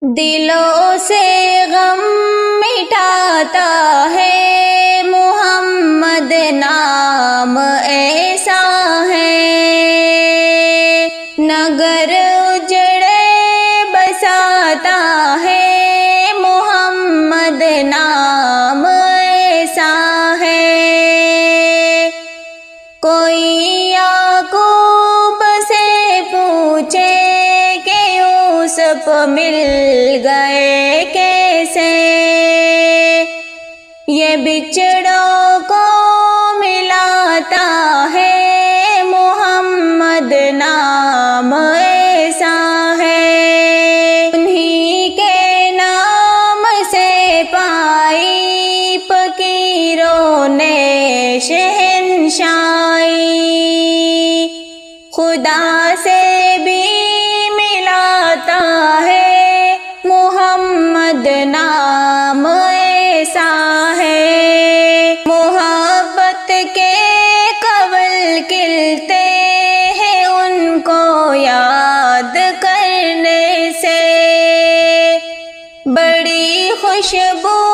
دلوں سے غم مٹاتا ہے محمد نام ایسا ہے، نگر اجڑے بساتا ہے محمد نام ایسا ہے۔ کوئی یعقوب سے پوچھے کہ یوسف مل گئے کیسے، یہ بچڑوں کو ملاتا ہے محمد نام ایسا ہے۔ انہی کے نام سے پائی فقیروں نے شہنشائی، خدا سے بھی ملاتا ہے محمد نام ایسا ہے۔ محبت کے قول کھلتے ہیں ان کو یاد کرنے سے، بڑی خوشبو